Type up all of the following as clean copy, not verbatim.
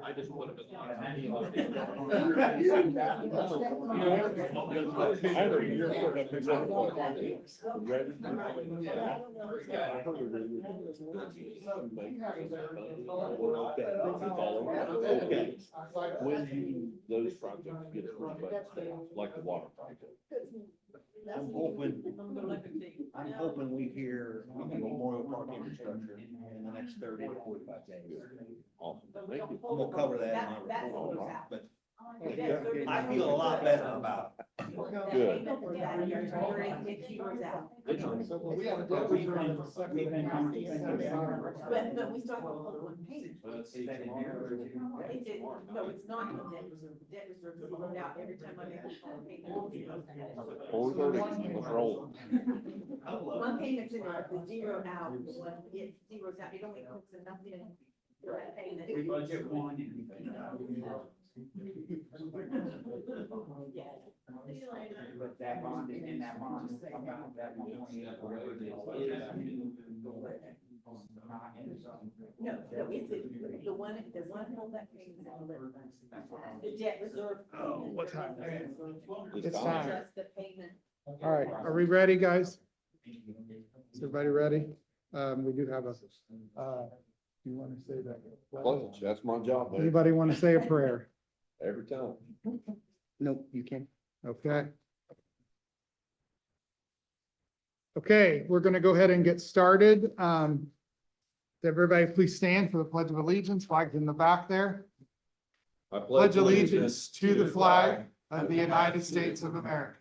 I just would have been. Okay. When do those projects get approved, like the water project? I'm hoping we hear Memorial Park infrastructure in the next 30 to 45 days. Awesome. Thank you. We'll cover that in my report, All right. but I feel a lot better about it. Good. But we start with one payment. No, it's not the debt reserve is loaned out every time I make a payment. 4:30, let's roll. One payment's in there, the zero out, when it zeroes out, it only puts enough in for that payment. We budget one. But that bond is in that bond. About that one, whatever it is. No, it's the one hold that payment in the debt reserve. Oh, what time? It's time. Just the payment. All right, are we ready, guys? Is everybody ready? We do have a, you want to say that? Pledge, that's my job, man, Anybody want to say a prayer? every time. Nope, you can't. Okay. Okay, we're going to go ahead and get started. Everybody please stand for the Pledge of Allegiance, flags in the back there. I Pledge allegiance to the flag of the United States of America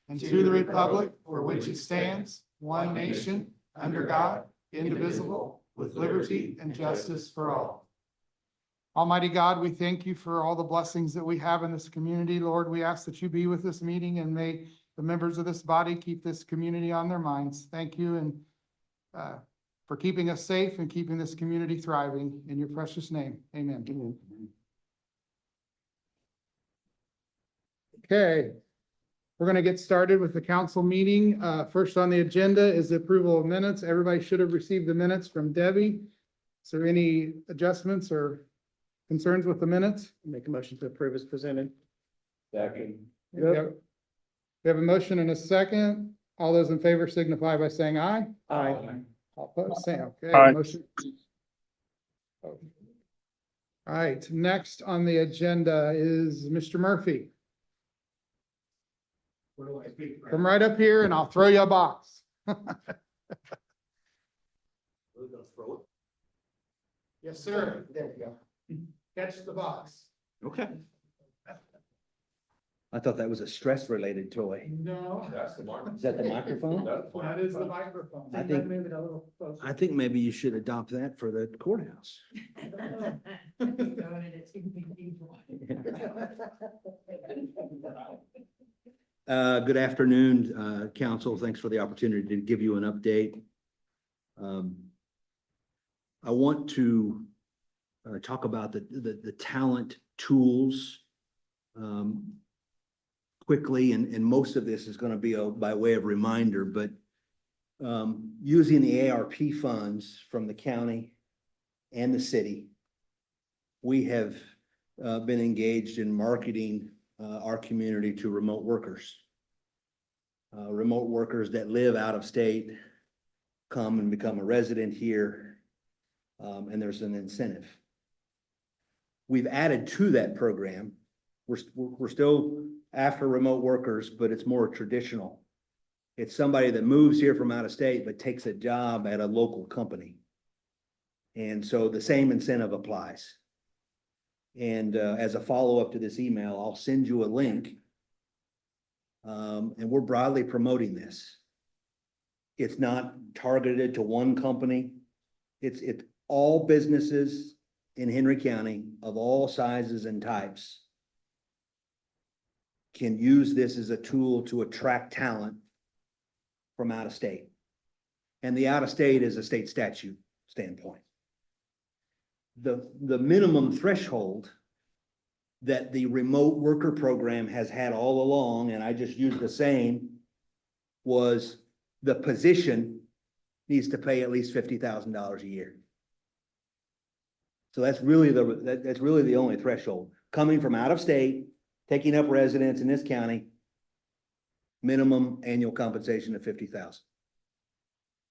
and to the republic for which it stands, one nation, under God, indivisible, with liberty and justice for all. Almighty God, we thank you for all the blessings that we have in this community. Lord, we ask that you be with this meeting and may the members of this body keep this community on their minds. Thank you and for keeping us safe and keeping this community thriving. In your precious name, amen. Okay, we're going to get started with the council meeting. First on the agenda is the approval of minutes. Everybody should have received the minutes from Debbie. Is there any adjustments or concerns with the minutes? Make a motion to approve as presented. Second. We have a motion and a second. All those in favor signify by saying aye. Aye. All opposed, say okay. Aye. Motion. All right, next on the agenda is Mr. Murphy. Come right up here and I'll throw you a box. Yes, sir. There you go. Catch the box. Okay. I thought that was a stress-related toy. No. That's the mark. Is that the microphone? That is the microphone. I think- Move it a little closer. I think maybe you should adopt that for the courthouse. Good afternoon, council. Thanks for the opportunity to give you an update. I want to talk about the talent tools quickly, and most of this is going to be by way of reminder, but using the ARP funds from the county and the city, we have been engaged in marketing our community to remote workers. Remote workers that live out of state come and become a resident here, and there's an incentive. We've added to that program. We're still after remote workers, but it's more traditional. It's somebody that moves here from out of state, but takes a job at a local company. And so the same incentive applies. And as a follow-up to this email, I'll send you a link. And we're broadly promoting this. It's not targeted to one company. It's all businesses in Henry County of all sizes and types can use this as a tool to attract talent from out of state. and the out-of-state is a state statute standpoint. The minimum threshold that the remote worker program has had all along, and I just used the same, was the position needs to pay at least $50,000 a year. So that's really that's really the only threshold. Coming from out of state, taking up residence in this county, minimum annual compensation of $50,000.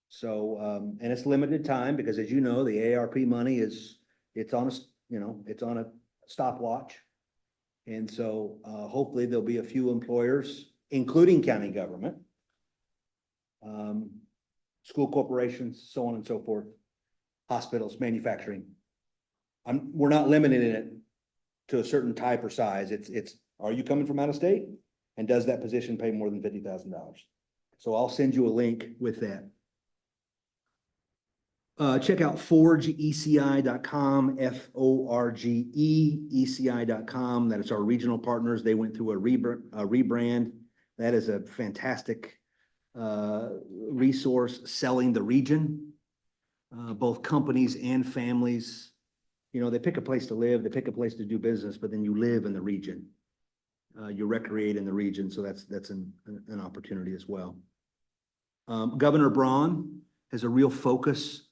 So, and it's limited time because, as you know, the ARP money it's on a stopwatch. And so, hopefully there'll be a few employers, including county government, school corporations, so on and so forth, hospitals, manufacturing. We're not limiting it to a certain type or size. It's, are you coming from out of state? And does that position pay more than $50,000? So I'll send you a link with that. Check out forgeeci.com, FORGE-ECI.com. That is our regional partners. They went through a rebrand. That is a fantastic resource selling the region. Both companies and families, you know, they pick a place to live, they pick a place to do business, but then you live in the region. You recreate in the region, so that's an opportunity as well. Governor Braun has a real focus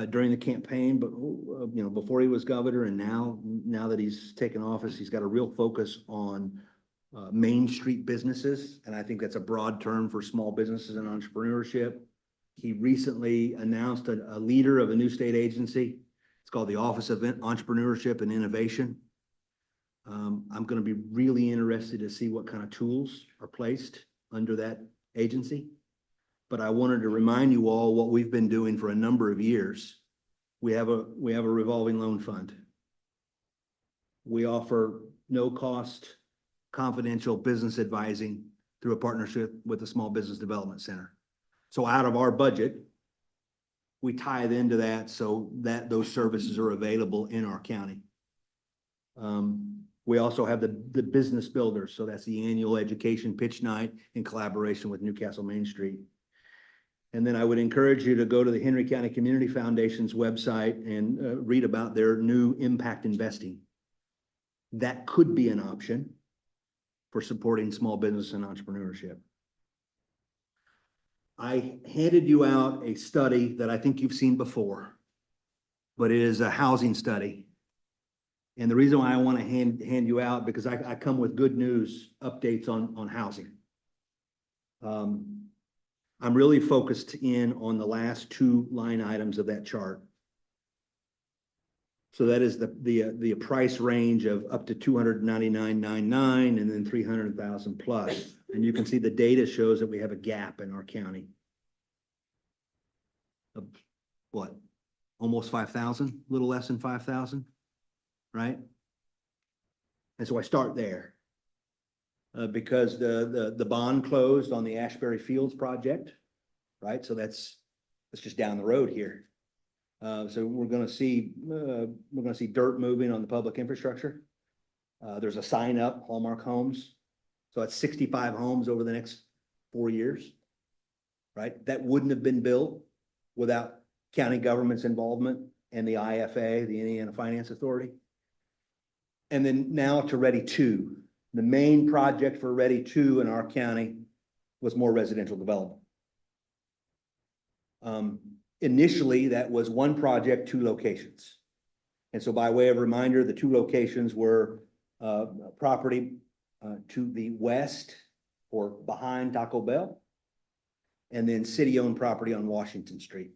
during the campaign, but you know, before he was governor and now that he's taken office, he's got a real focus on Main Street businesses, and I think that's a broad term for small businesses and entrepreneurship. He recently announced a leader of a new state agency. It's called the Office of Entrepreneurship and Innovation. I'm going to be really interested to see what kind of tools are placed under that agency. But I wanted to remind you all what we've been doing for a number of years. We have a revolving loan fund. We offer no cost confidential business advising through a partnership with the Small Business Development Center. So out of our budget, we tithe into that so that those services are available in our county. We also have the business builders. So that's the annual education pitch night in collaboration with Newcastle Main Street. And then I would encourage you to go to the Henry County Community Foundation's website and read about their new impact investing. That could be an option for supporting small business and entrepreneurship. I handed you out a study that I think you've seen before, but it is a housing study. And the reason why I want to hand you out, because I come with good news updates on housing. I'm really focused in on the last two line items of that chart. So that is the price range of up to $299,999 and then $300,000 plus. And you can see the data shows that we have a gap in our county of what? Almost 5,000, a little less than 5,000, right? And so I start there because the bond closed on the Ashbury Fields project, right? So that's just down the road here. So we're going to see dirt moving on the public infrastructure. There's a sign up, Hallmark Homes. So that's 65 homes over the next 4 years, right? That wouldn't have been built without county government's involvement and the IFA, the Indiana Finance Authority. And then now to Ready 2. The main project for Ready 2 in our county was more residential development. Initially, that was one project, 2 locations. And so by way of reminder, the 2 locations were property to the west or behind Taco Bell, and then city-owned property on Washington Street,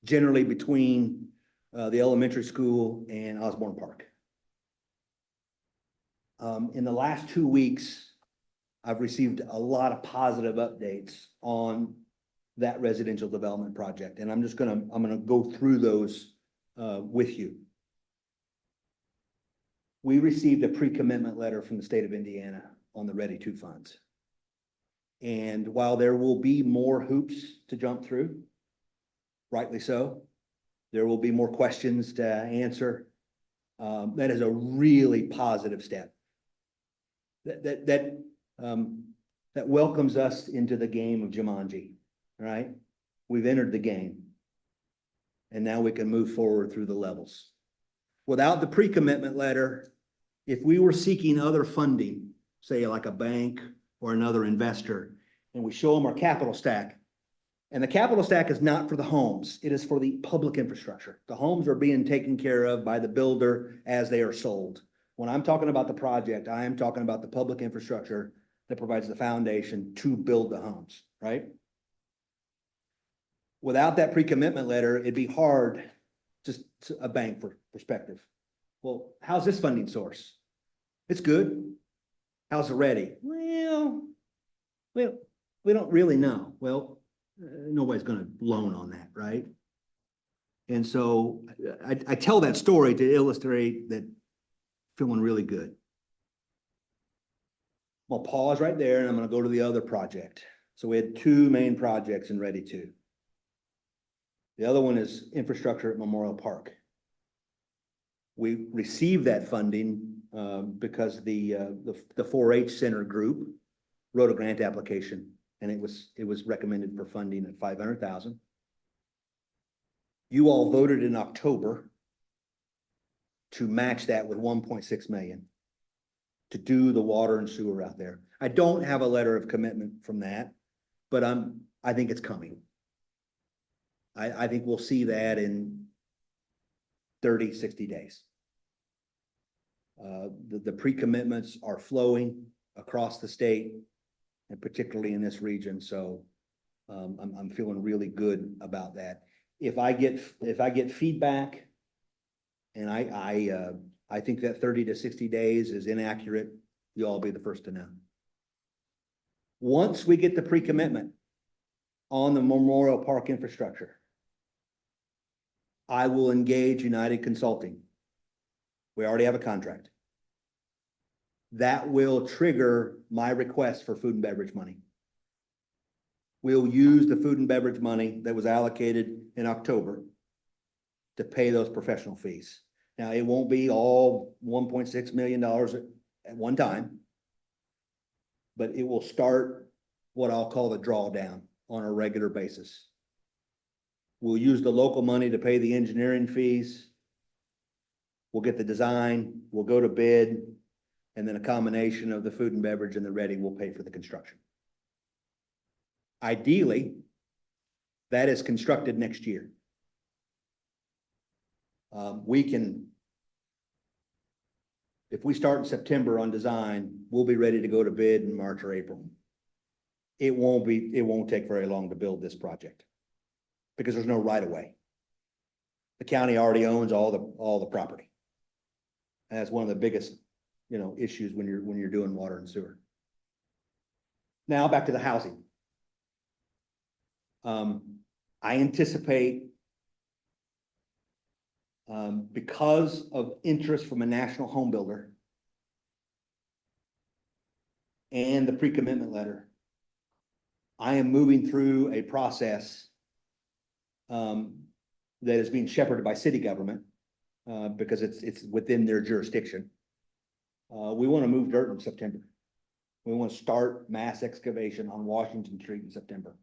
generally between the elementary school and Osborne Park. In the last 2 weeks, I've received a lot of positive updates on that residential development project. And I'm gonna go through those with you. We received a pre-commitment letter from the state of Indiana on the Ready 2 funds. And while there will be more hoops to jump through, rightly so, there will be more questions to answer. That is a really positive step. That welcomes us into the game of Jumanji, right? We've entered the game. And now we can move forward through the levels. Without the pre-commitment letter, if we were seeking other funding, say like a bank or another investor, and we show them our capital stack, and the capital stack is not for the homes, it is for the public infrastructure. The homes are being taken care of by the builder as they are sold. When I'm talking about the project, I am talking about the public infrastructure that provides the foundation to build the homes, right? Without that pre-commitment letter, it'd be hard, just a bank for perspective. Well, how's this funding source? It's good. How's it ready? Well, we don't really know. Well, nobody's gonna loan on that, right? And so I tell that story to illustrate that feeling really good. I'll pause right there and I'm gonna go to the other project. So we had two main projects in Ready 2. The other one is infrastructure at Memorial Park. We received that funding because the 4-H Center group wrote a grant application, and it was recommended for funding at $500,000. You all voted in October to match that with 1.6 million to do the water and sewer out there. I don't have a letter of commitment from that, but I think it's coming. I think we'll see that in 30, 60 days. The pre-commitments are flowing across the state and particularly in this region. So I'm feeling really good about that. If I get feedback and I think that 30 to 60 days is inaccurate, you'll all be the first to know. Once we get the pre-commitment on the Memorial Park infrastructure, I will engage United Consulting. We already have a contract. That will trigger my request for food and beverage money. We'll use the food and beverage money that was allocated in October to pay those professional fees. Now, it won't be all $1.6 million at one time, but it will start what I'll call the drawdown on a regular basis. We'll use the local money to pay the engineering fees. We'll get the design, we'll go to bid, and then a combination of the food and beverage and the ready will pay for the construction. Ideally, that is constructed next year. If we start in September on design, we'll be ready to go to bid in March or April. It won't take very long to build this project because there's no right of way. The county already owns all the property. And that's one of the biggest, issues when you're doing water and sewer. Now back to the housing. I anticipate because of interest from a national home builder and the pre-commitment letter, I am moving through a process that is being shepherded by city government because it's within their jurisdiction. We want to move dirt in September. We want to start mass excavation on Washington Street in September.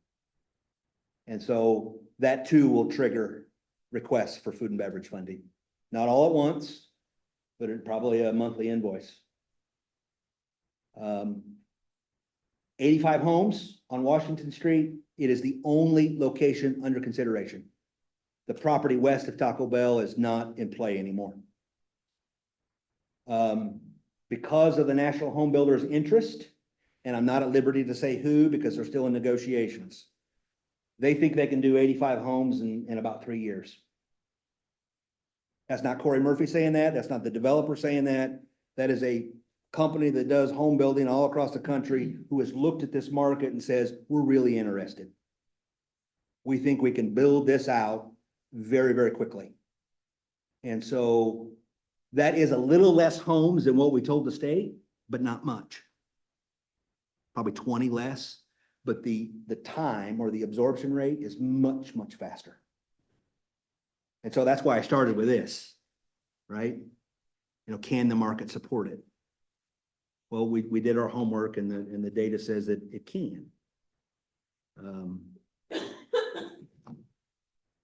And so that too will trigger requests for food and beverage funding. Not all at once, but probably a monthly invoice. 85 homes on Washington Street. It is the only location under consideration. The property west of Taco Bell is not in play anymore. Because of the national home builder's interest, and I'm not at liberty to say who because they're still in negotiations, they think they can do 85 homes in about 3 years. That's not Corey Murphy saying that. That's not the developer saying that. That is a company that does home building all across the country who has looked at this market and says, we're really interested. We think we can build this out very, very quickly. And so that is a little less homes than what we told the state, but not much. Probably 20 less, but the time or the absorption rate is much, much faster. And so that's why I started with this, right? Can the market support it? Well, we did our homework and the data says that it can.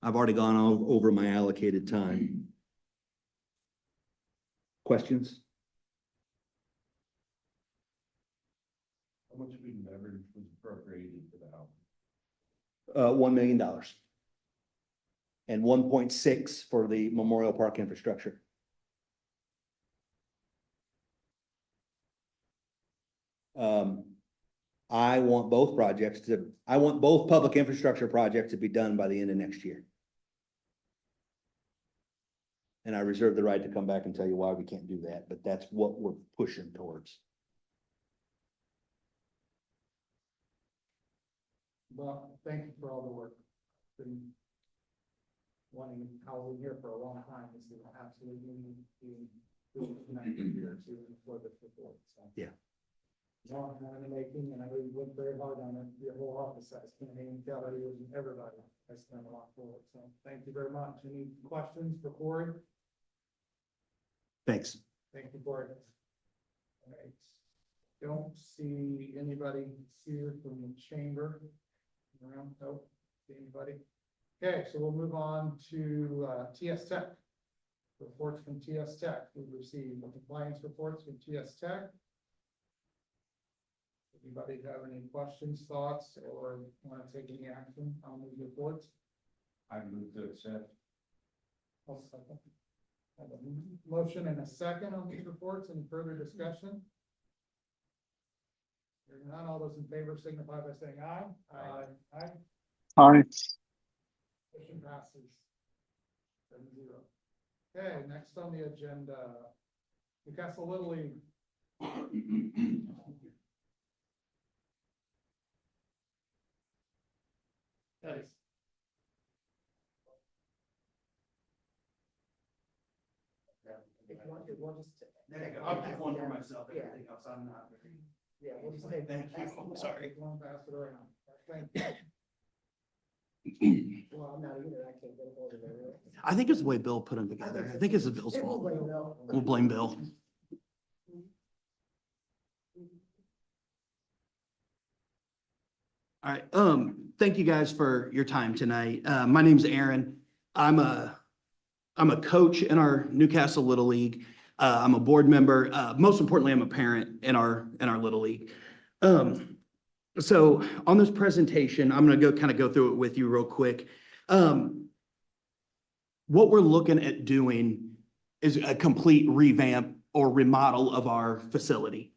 I've already gone over my allocated time. Questions? How much food and beverage was appropriated for the house? $1 million. And 1.6 for the Memorial Park infrastructure. I want both public infrastructure projects to be done by the end of next year. And I reserve the right to come back and tell you why we can't do that, but that's what we're pushing towards. Well, thank you for all the work. Been wanting housing here for a long time. This is absolutely need to 90 years even before this report. So. Yeah. Long time in the making, and I really worked very hard on it. The whole office, I spent galleries and everybody. I spent a lot for it. So thank you very much. Any questions for Corey? Thanks. Thank you, Corey. All right. Don't see anybody here from the chamber. Around, nope, see anybody. Okay, so we'll move on to TS Tech. Reports from TS Tech. We've received compliance reports from TS Tech. Anybody have any questions, thoughts, or want to take any action on these reports? I move to accept. I'll second. I have a motion and a second on these reports. Any further discussion? Hearing none, all those in favor signify by saying aye. Aye. Aye. Aye. Motion passes. 7-0. Okay, next on the agenda, Newcastle Little League. Nice. If you want, we'll just. There you go. I'll keep one for myself. Yeah. Everything else I'm not. Yeah, we'll just take. Thank you. I'm sorry. One pass it around. Thank you. Well, I'm not either, I can't get a hold of it. I think it's the way Bill put them together. I think it's Bill's fault. We'll blame Bill. All right, thank you guys for your time tonight. My name's Aaron. I'm a coach in our Newcastle Little League. I'm a board member. Most importantly, I'm a parent in our Little League. So on this presentation, I'm gonna go through it with you real quick. What we're looking at doing is a complete revamp or remodel of our facility.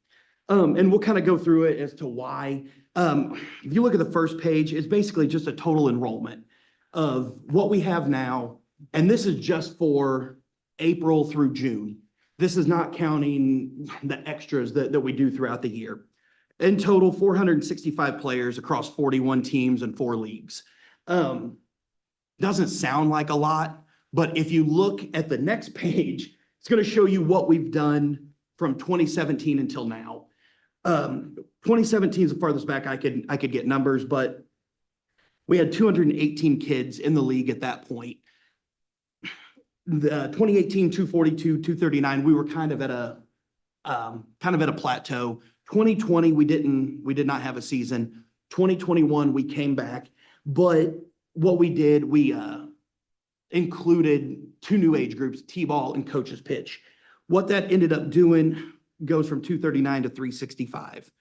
And we'll kind of go through it as to why. If you look at the first page, it's basically just a total enrollment of what we have now. And this is just for April through June. This is not counting the extras that we do throughout the year. In total, 465 players across 41 teams and 4 leagues. Doesn't sound like a lot, but if you look at the next page, it's going to show you what we've done from 2017 until now. 2017 is the farthest back I could get numbers, but we had 218 kids in the league at that point. The 2018, 242, 239, we were kind of at a plateau. 2020, we did not have a season. 2021, we came back, but what we did, we included 2 new age groups, T-ball and coaches pitch. What that ended up doing goes from 239 to 365.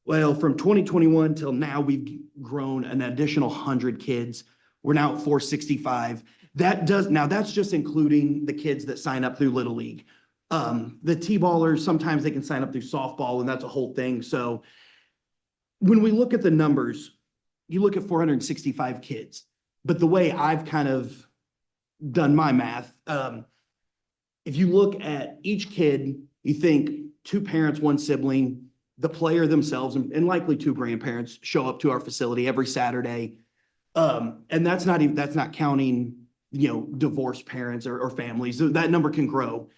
Well, from 2021 till now, we've grown an additional 100 kids. We're now at 465. That's just including the kids that sign up through Little League. The T-ballers, sometimes they can sign up through softball, and that's a whole thing. So when we look at the numbers, you look at 465 kids, but the way I've kind of done my math, if you look at each kid, you think 2 parents, 1 sibling, the player themselves, and likely 2 grandparents show up to our facility every Saturday. And that's not counting, divorced parents or families. That number can grow.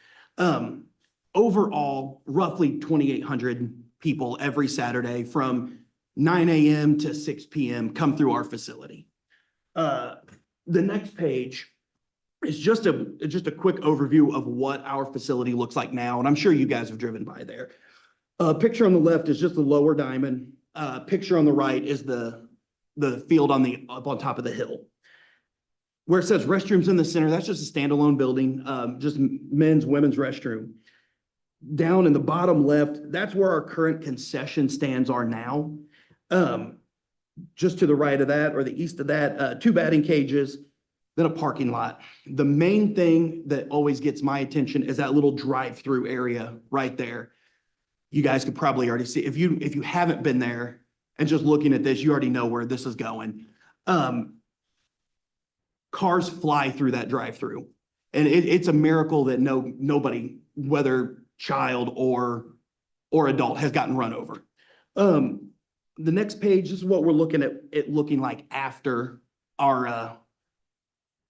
Overall, roughly 2,800 people every Saturday from 9 a.m. to 6 p.m. come through our facility. The next page is just a quick overview of what our facility looks like now, and I'm sure you guys have driven by there. Picture on the left is just the lower diamond. Picture on the right is the field up on top of the hill. Where it says restrooms in the center, that's just a standalone building, just men's, women's restroom. Down in the bottom left, that's where our current concession stands are now. Just to the right of that or the east of that, 2 batting cages, then a parking lot. The main thing that always gets my attention is that little drive-through area right there. You guys could probably already see, if you haven't been there and just looking at this, you already know where this is going. Cars fly through that drive-through. And it's a miracle that nobody, whether child or adult, has gotten run over. The next page, this is what we're looking at it looking like after our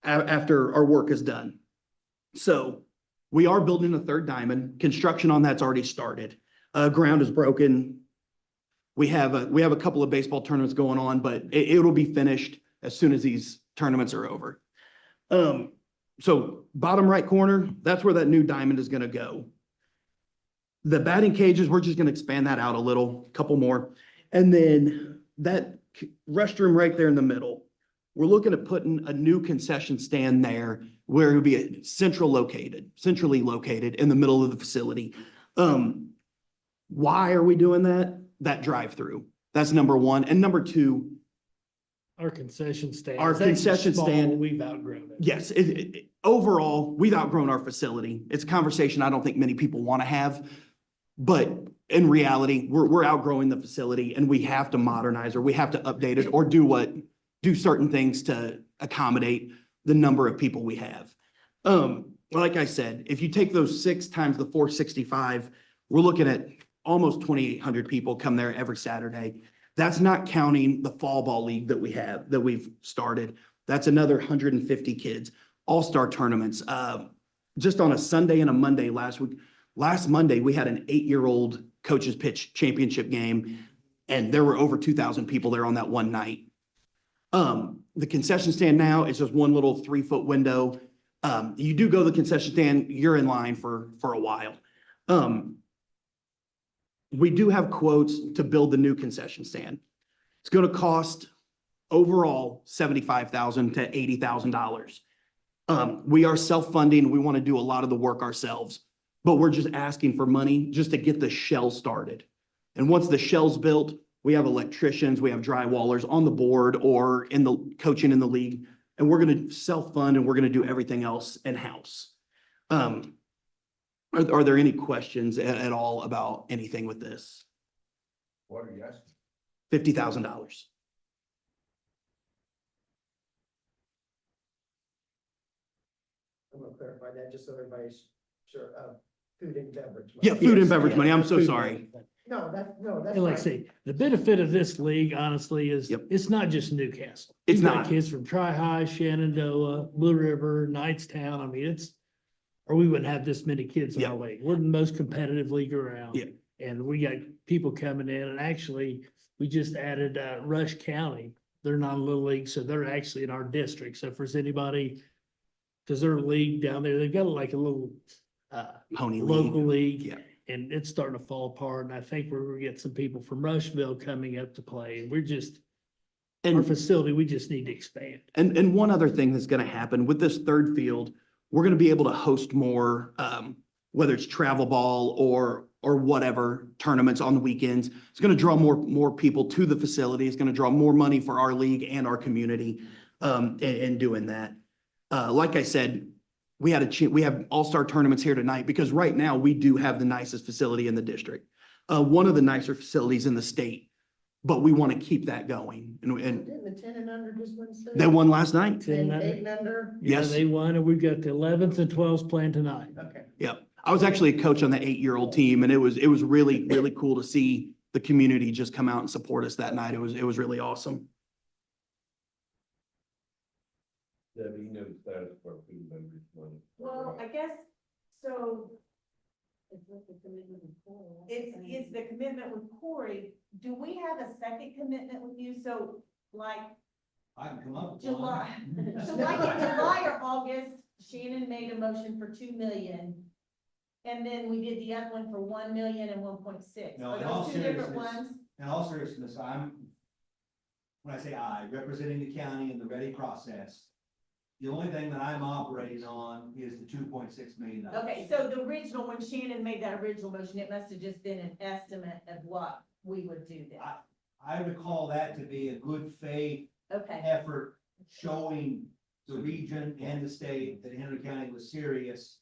work is done. So we are building a 3rd diamond. Construction on that's already started. Ground is broken. We have a couple of baseball tournaments going on, but it'll be finished as soon as these tournaments are over. So bottom right corner, that's where that new diamond is gonna go. The batting cages, we're just gonna expand that out a little, couple more. And then that restroom right there in the middle, we're looking at putting a new concession stand there where it would be centrally located in the middle of the facility. Why are we doing that? That drive-through. That's number one. And number two, Our concession stand. Our is actually concession small, stand- We've outgrown it. yes, overall, we've outgrown our facility. It's a conversation I don't think many people want to have. But in reality, we're outgrowing the facility and we have to modernize or we have to update it or do certain things to accommodate the number of people we have. Like I said, if you take those 6 times the 465, we're looking at almost 2,800 people come there every Saturday. That's not counting the fall ball league that we've started. That's another 150 kids, all-star tournaments. Just on a Sunday and a Monday last Monday, we had an 8-year-old coaches pitch championship game, and there were over 2,000 people there on that one night. The concession stand now is just one little 3-foot window. You do go to the concession stand, you're in line for a while. We do have quotes to build the new concession stand. It's going to cost overall $75,000 to $80,000. We are self-funding. We want to do a lot of the work ourselves, but we're just asking for money just to get the shell started. And once the shell's built, we have electricians, we have drywallers on the board or in the coaching in the league, and we're going to self-fund and we're going to do everything else in-house. Are there any questions at all about anything with this? What are you asking? $50,000. I'm gonna clarify that just so everybody's sure, food and beverage. Yeah, food and Yes, beverage money. I'm so Food sorry. management. No, that's. And like I fine. say, the benefit of this league, honestly, is Yep. it's not just Newcastle. It's You've got not. Kids from Tri-High, Shenandoah, Blue River, Knightstown. I mean, or we wouldn't have this many kids in our Yep. league. We're the most competitive league around. Yep. And we got people coming in, and actually, we just added, Rush County. They're not a little league, so they're actually in our district. So if there's anybody, because they're a league down there, they've got like a little, Pony local league. league. Yeah. And it's starting to fall apart. And I think we're gonna get some people from Rushville coming up to play. And our And facility, we just need to expand. And one other thing that's going to happen with this third field, we're going to be able to host more, whether it's travel ball or whatever tournaments on the weekends. It's going to draw more people to the facility. It's going to draw more money for our league and our community, in doing that. Like I said, we have all-star tournaments here tonight because right now we do have the nicest facility in the district. One of the nicer facilities in the state, but we want to keep that going. And Didn't the 10 and under just win state? they won last night. 10 And and 8 and under? Yeah, Yes. they won, and we've got the 11th and 12th playing tonight. Okay. Yep. I was actually a coach on the 8-year-old team and it was really, really cool to see the community just come out and support us that night. It was really awesome. Debbie, you know the status of our food and beverage money. Well, I guess, so. It's the commitment with Corey. Do we have a second commitment with you? So like I can come up with July, so like in July or August, Shannon made a motion for 2 million. And then we did the other one for 1 million and 1.6. No, Are in all those two different seriousness, ones? In all seriousness, when I say I, representing the county in the ready process, The only thing that I'm operating on is the $2.6 million. Okay, so the original, when Shannon made that original motion, it must have just been an estimate of what we would do then. I recall that to be a good faith Okay, effort showing the region and the state that Henry County was serious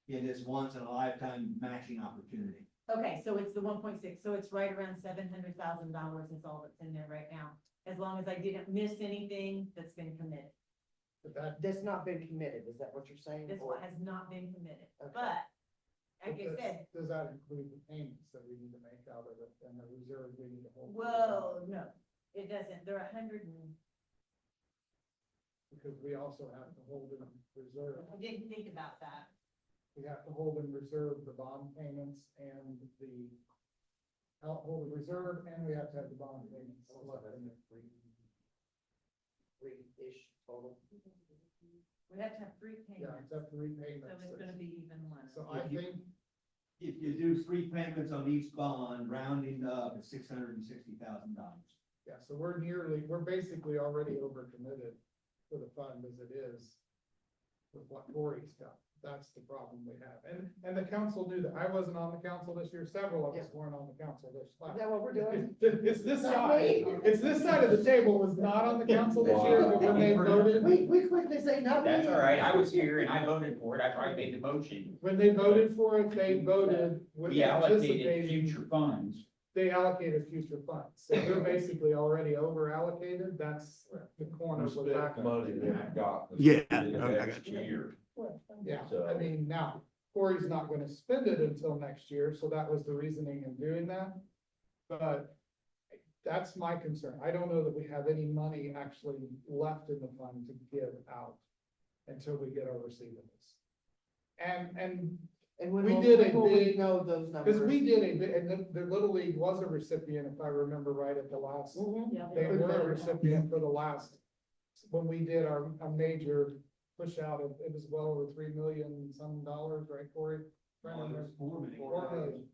in this once in a lifetime matching opportunity. okay, so it's the 1.6, so it's right around $700,000 is all that's in there right now. As long as I didn't miss anything that's been committed. But that, That's not been committed, is that what you're saying? This Or- one has not been committed, Okay. but like I said, Does that include the payments that we need to make out of it and the reserve we need to hold? whoa, no, it doesn't. They're 100 and, Because we also have to hold in reserve, I didn't think about that. we have to hold in reserve the bond payments and the hold in reserve, and we have to have the bond payments left in there. Three-ish total. We have to have 3 Yeah, payments, except for so repayments. it's gonna be even less. So I think, If you do 3 payments on each bond, rounding up, it's $660,000. yeah, so we're basically already overcommitted for the fund as it is with what Corey's got. That's the problem we have. And the council knew that. I wasn't on the council this year. Several of us weren't on the council this Is last. that what we're doing? It's this Not side. me. It's this side of the table was not on the council this year, but when they voted, We quickly say no. That's all right, I was here and I voted for it, that's why I made the motion. when they voted for it, they voted with We allocated anticipating, future funds. they allocated future funds. So they're basically already over allocated. That's the corner We we're spent back. money that we got. Yeah, the okay, I next got you. year. Yeah, So- I mean, now, Corey's not gonna spend it until next year, so that was the reasoning in doing that. But that's my concern. I don't know that we have any money actually left in the fund to give out until we get our receivables. And And when We will, did a when will we big- know those numbers? because we did and the Little League was a recipient, if I remember right, at the last, Mhm. Yeah. they were a recipient for the last, when we did a major push out of, it was well over $3 million dollars, right, Corey? Trying to remember. 4 million.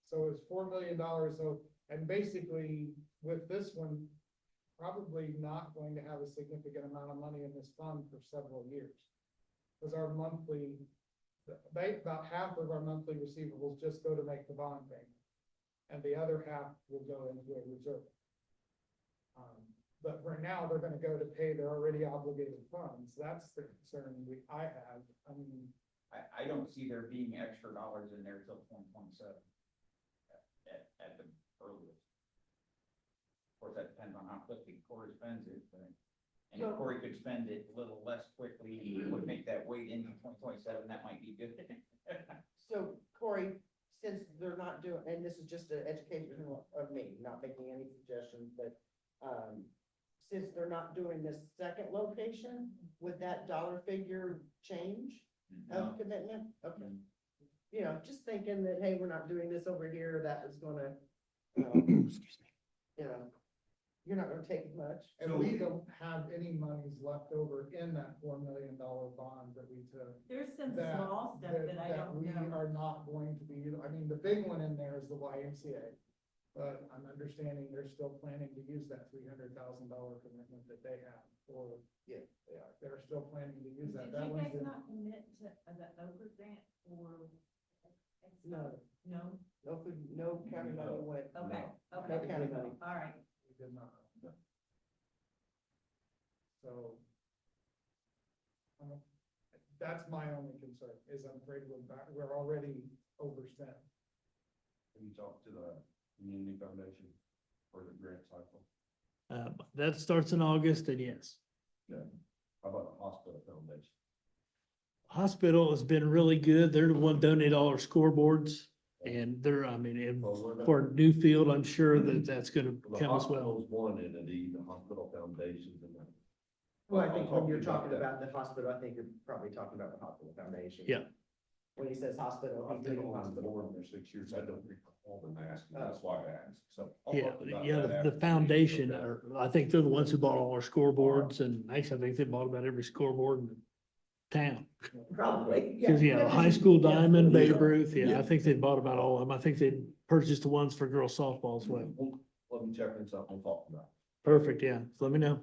So it's $4 million, so, and basically with this one, probably not going to have a significant amount of money in this fund for several years. Because our monthly, about half of our monthly receivables just go to make the bond payment. And the other half will go into a reserve. But for now, they're gonna go to pay their already obligated funds. That's the concern I have. I mean, I don't see there being extra dollars in there till 2027. At the earliest. Of course, that depends on how quickly Corey spends it, but. And if Corey could spend it a little less quickly, it would make that wait into 2027, that might be good. So Corey, since they're not doing, and this is just an education of me, not making any suggestions, but, since they're not doing this second location, would that dollar figure change of commitment? Okay. You know, just thinking that, hey, we're not doing this over here, that is gonna, Excuse me. you know, you're not gonna take much. and we don't have any monies left over in that $4 million bond that we took. There's some That, small stuff that I don't we know. are not going to be, I mean, the big one in there is the YMCA. But I'm understanding they're still planning to use that $300,000 commitment that they have, or, Yeah. they're still planning to use that. Did That you one's guys in- not commit to the Oprah grant or? No, No? no county money went, Okay, no okay, county money. all right. We did not. So. That's my only concern, is I'm afraid we're already overspent. Have you talked to the community foundation for the grant cycle? That starts in August, and yes. How about the hospital foundation? Hospital has been really good. They're the one donated all our scoreboards. And they're, I mean, and Well, we're not- for Newfield, I'm sure that that's gonna The come as well. hospital's one entity, the hospital foundation, and then. Well, I think I'll when talk you're to you talking that. about the hospital, I think you're probably talking about the hospital foundation. Yeah. When he says hospital, I've he's been thinking on the hospital. board for 6 years, I don't recall them asking, that's why I asked, so. I'll Yeah, talk about yeah, that the after meeting, foundation, okay? or I think they're the ones who bought all our scoreboards, and actually, I think they bought about every scoreboard in town. Probably. Cause yeah, high school diamond, Yeah. Babe Ruth, yeah, Yeah. I think they bought about all of them. I think they purchased the ones for girls softball as well. Let me check this out, we'll talk about it. Perfect, yeah, so let me know.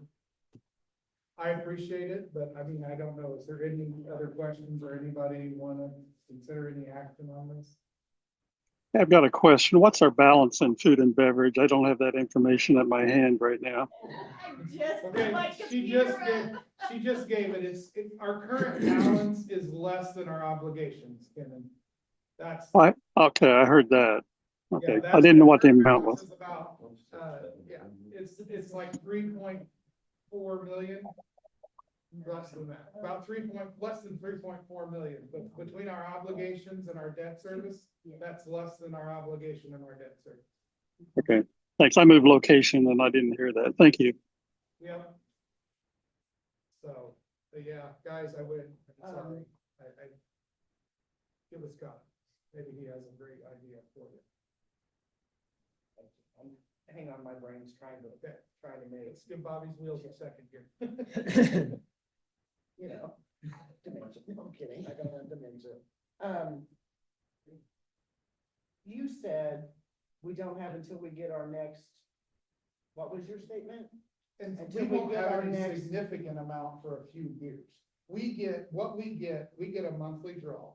I appreciate it, but I mean, I don't know, is there any other questions or anybody wanna consider any action on this? I've got a question. What's our balance in food and beverage? I don't have that information at my hand right now. Just Okay, my she just computer. gave, she just gave it, our current balance is less than our obligations, Kenan. That's. Okay, I heard that. Yeah, Okay, I that's didn't know what the current amount balance was. is about, yeah, it's like 3.4 million. Less than that, about less than 3.4 million, but between our obligations and our debt service, that's less than our obligation and our debt service. Okay, thanks. I moved location and I didn't hear that. Thank you. Yep. So, but yeah, guys, I'm sorry, I give us Scott, maybe he has a great idea for you. Hang on, my brain's trying to make, Let's give Bobby's wheels a second here. you know, dementia. No, I'm kidding. I don't have dementia. You said we don't have until we get our next, what was your statement? And Until we we won't get have our any next- significant amount for a few years. We get a monthly draw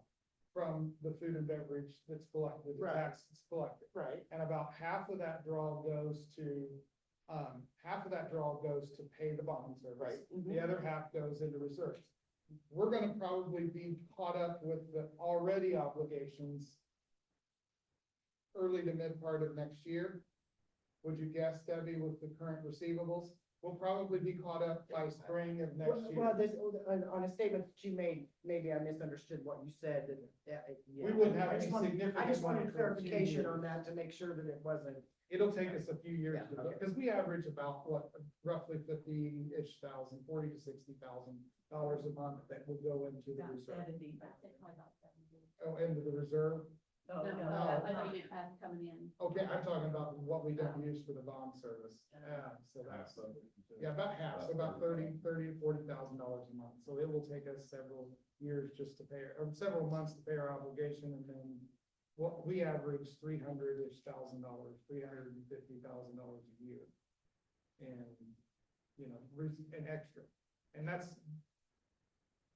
from the food and beverage that's collected, the Right. tax that's collected. Right. And about half of that draw goes to pay the bond service. Right. The other half goes into reserves. We're gonna probably be caught up with the already obligations early to mid part of next year. Would you guess, Debbie, with the current receivables? We'll probably be caught up by spring of next Well, year. this, on a statement that you made, maybe I misunderstood what you said, and, yeah. We wouldn't have I any just wanted- significant I just money wanted for a few clarification on years. that to make sure that it wasn't. It'll take us a few years Yeah, to okay. because we average about roughly 50-ish thousand, 40 to $60,000 a month that will go into the reserve. Oh, into the reserve? No, I No. thought you meant coming in. Okay, I'm talking about what we don't use for the bond service. Yeah, so that's, yeah, about half, so about $30,000 to $40,000 a month. So it will take us several years just to pay, or several months to pay our obligation, and then what we average $300-ish thousand, $350,000 a year. And, you know, an extra. And that's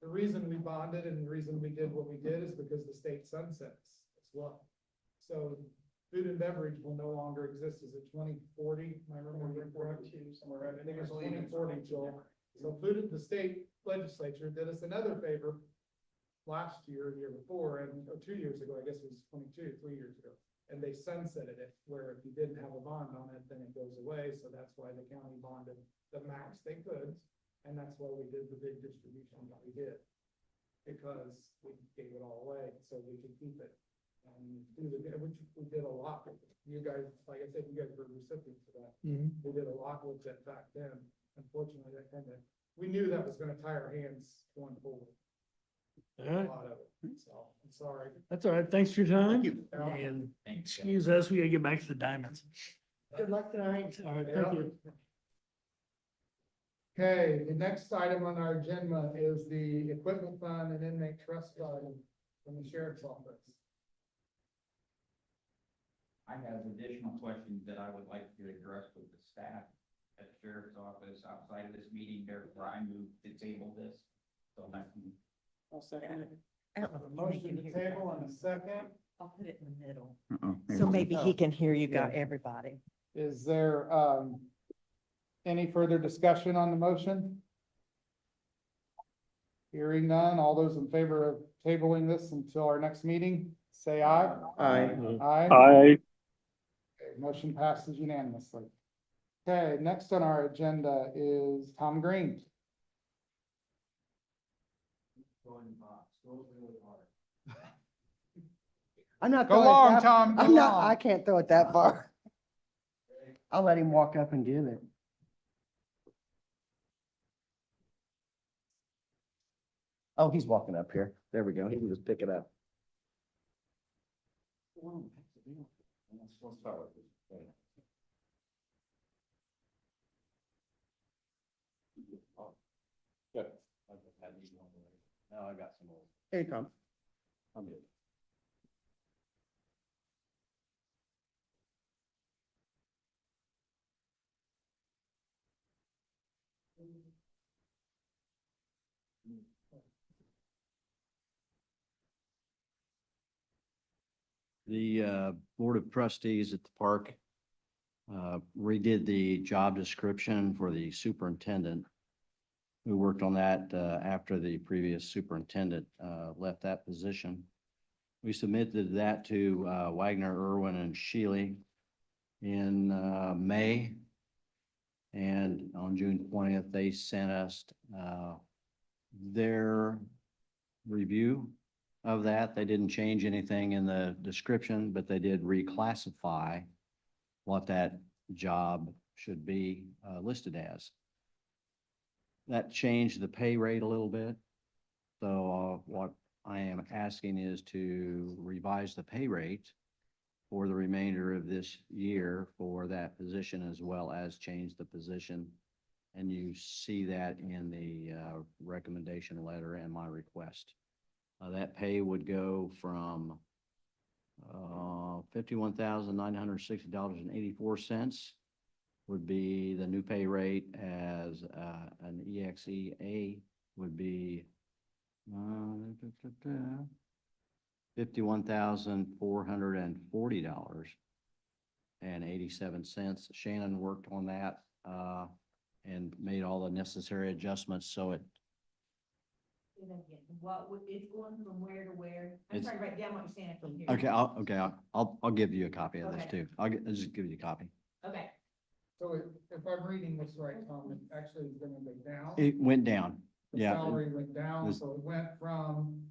the reason we bonded and the reason we did what we did is because the state sunsets as well. So food and beverage will no longer exist. Is it 2040? Am I remembering correctly? Somewhere around, I think it's 2040, Joel. So the state legislature did us another favor last year, the year before, and or 2 years ago, I guess it was 3 years ago. And they sunsetted it, where if you didn't have a bond on it, then it goes away. So that's why the county bonded the max they could. And that's why we did the big distribution that we did. Because we gave it all away, so we could keep it. Which we did a lot with it. You guys, like I said, you guys were recipients of that. We did a lot with it back then. Unfortunately, we knew that was gonna tie our hands going forward. All A right, lot of it, so I'm sorry. that's all right. Thanks for your time. Thank you. And excuse us, we gotta get back to the diamonds. Good luck tonight. All right, thank you. Okay, the next item on our agenda is the equipment fund and inmate trust fund from the sheriff's office. I have additional questions that I would like to address with the staff at the sheriff's office outside of this meeting, therefore I move to table this. So that can. I'll second it. A motion to table and a second. I'll put it in the middle. So maybe he can hear you, got everybody. Is there, any further discussion on the motion? Hearing none, all those in favor of tabling this until our next meeting, say aye. Aye. Aye. I, Okay, motion passes unanimously. Okay, next on our agenda is Tom Green. I'm not. Go throwing it long, that- Tom, go I'm not, long. I can't throw it that far. I'll let him walk up and give it. Oh, he's walking up here. There we go. He can just pick it up. Let's start with this. Good. Now I got some more. Here you come. I'm good. The Board of Trustees at the park redid the job description for the superintendent. We worked on that after the previous superintendent left that position. We submitted that to Wagner, Irwin, and Shealy in May. And on June 20th, they sent us their review of that. They didn't change anything in the description, but they did reclassify what that job should be listed as. That changed the pay rate a little bit. So what I am asking is to revise the pay rate for the remainder of this year for that position, as well as change the position. And you see that in the recommendation letter and my request. That pay would go from $51,960.84 would be the new pay rate, as an EXEA would be $51,440.87. Shannon worked on that and made all the necessary adjustments, so it What would, it's going from where to where? I'm It's- trying to write down what you're saying from here. okay. I'll give you a copy of this Okay. too. I'll just give you a copy. Okay, So if I'm reading this right, Tom, it actually is gonna go down. It went down. The Yeah. salary went down, This- so it went from,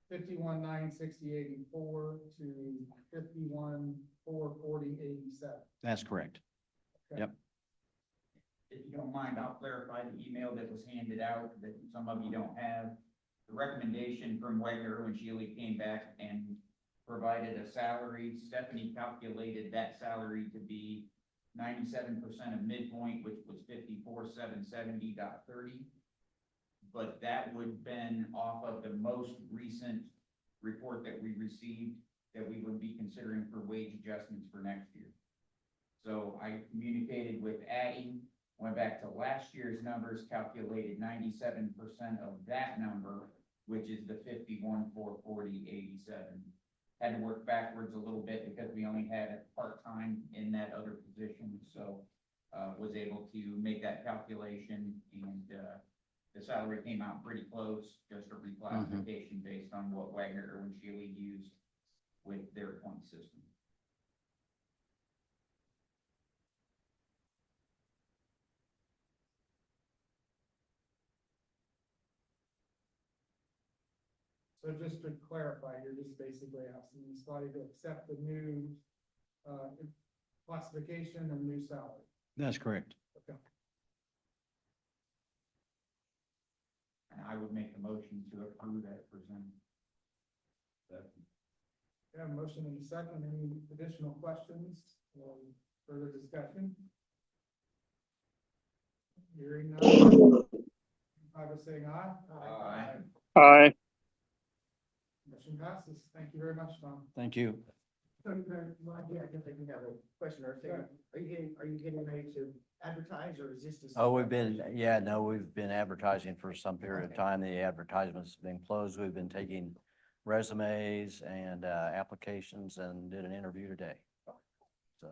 51,960.84 to 51,440.87. That's correct. If you don't mind, I'll clarify the email that was handed out that some of you don't have. The recommendation from Wagner and Shealy came back and provided a salary. Stephanie calculated that salary to be 97% of midpoint, which was 54,770.30. But that would have been off of the most recent report that we received that we would be considering for wage adjustments for next year. So I communicated with Addie, went back to last year's numbers, calculated 97% of that number, which is the 51,440.87. Had to work backwards a little bit because we only had a part-time in that other position, so was able to make that calculation, and the salary came out pretty close, just a reclassification based on what Wagner and Shealy used with their point system. So just to clarify, you're just basically asking this body to accept the new, classification and new salary. That's correct. Okay. And I would make a motion to approve that presented. We have a motion and a second. Any additional questions or further discussion? Hearing none. I was saying aye. Aye. Aye. Motion passes. Thank you very much, Tom. Thank you. So, yeah, I guess I do have a question or thing. Are you getting ready to advertise, or is this just? Oh, we've been advertising for some period of time. The advertisement's been closed. We've been taking resumes and applications and did an interview today. So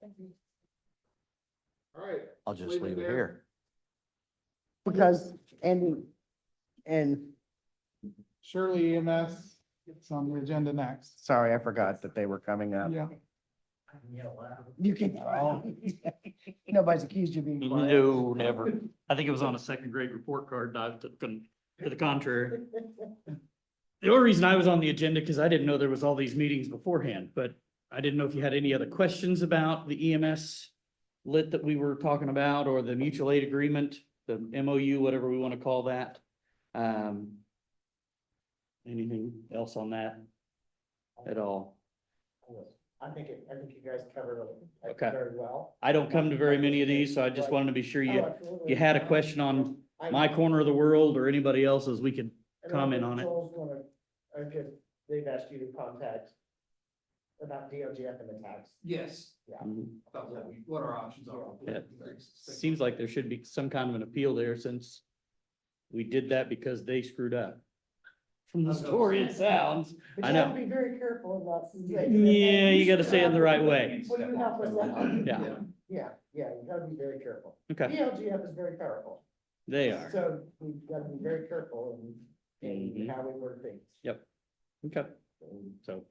Thank you. All right. I'll just leave it here. Because, and Shirley EMS, it's on the agenda next. sorry, I forgot that they were coming up. Yeah. You can, nobody's accused you of being quiet. No, never. I think it was on a second grade report card, not to the contrary. The only reason I was on the agenda, because I didn't know there was all these meetings beforehand, but I didn't know if you had any other questions about the EMS lit that we were talking about, or the mutual aid agreement, the MOU, whatever we want to call that. Anything else on that at all? I think you guys covered it Okay. very well. I don't come to very many of these, so I just wanted to be sure Oh, you absolutely. had a question on my corner of the world or anybody else's, we could comment on it. Joel's gonna, because they've asked you to contact about DOGF and the tax. Yes. Yeah. About what our options are. Yeah. Seems like there should be some kind of an appeal there, since we did that because they screwed up. from the story it sounds. But I you have know. to be very careful about saying. Yeah, you gotta say it in the right way. Will you help us out? Yeah. Yeah, you gotta be very careful. Okay, BLGF is very powerful, they are. so we gotta be very careful in Mhm. how we word things. Okay, so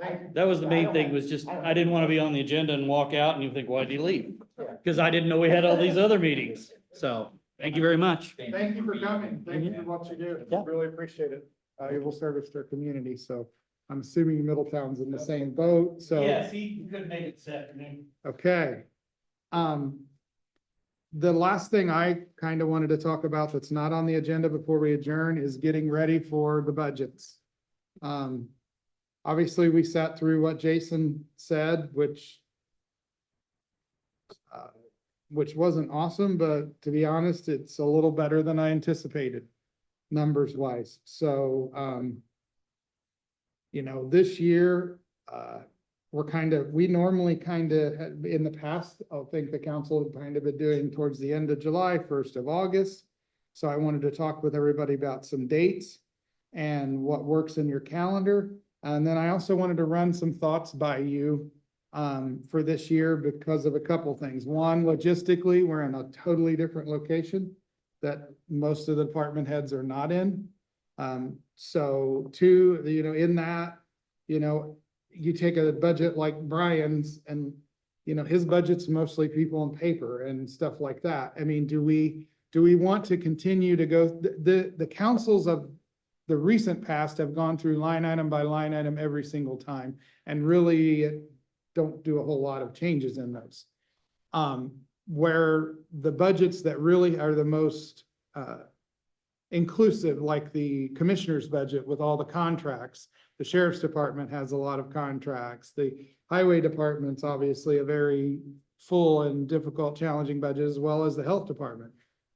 I- that was the I main don't thing, have- was just, I don't I didn't have- want to be on the agenda and walk out and you think, why'd you leave? Yeah. Because I didn't know we had all these other meetings. So, thank you very much. Thank you for coming. Thank you for what you do. Yeah. Really appreciate it. Valuable service to our community. So I'm assuming Middletown's in the same boat, so. he couldn't make it this afternoon. Okay. The last thing I kind of wanted to talk about that's not on the agenda before we adjourn is getting ready for the budgets. Obviously, we sat through what Jason said, which wasn't awesome, but to be honest, it's a little better than I anticipated, numbers wise. So, this year, we normally in the past, I think the council had kind of been doing towards the end of July, 1st of August. So I wanted to talk with everybody about some dates and what works in your calendar. And then I also wanted to run some thoughts by you for this year because of a couple things. One, logistically, we're in a totally different location that most of the department heads are not in. So two, in that, you take a budget like Brian's and, his budget's mostly people and paper and stuff like that. I mean, do we want to continue to go, the councils of the recent past have gone through line item by line item every single time and really don't do a whole lot of changes in those. Where the budgets that really are the most inclusive, like the commissioner's budget with all the contracts, the sheriff's department has a lot of contracts, the highway department's obviously a very full and difficult, challenging budget, as well as the health department.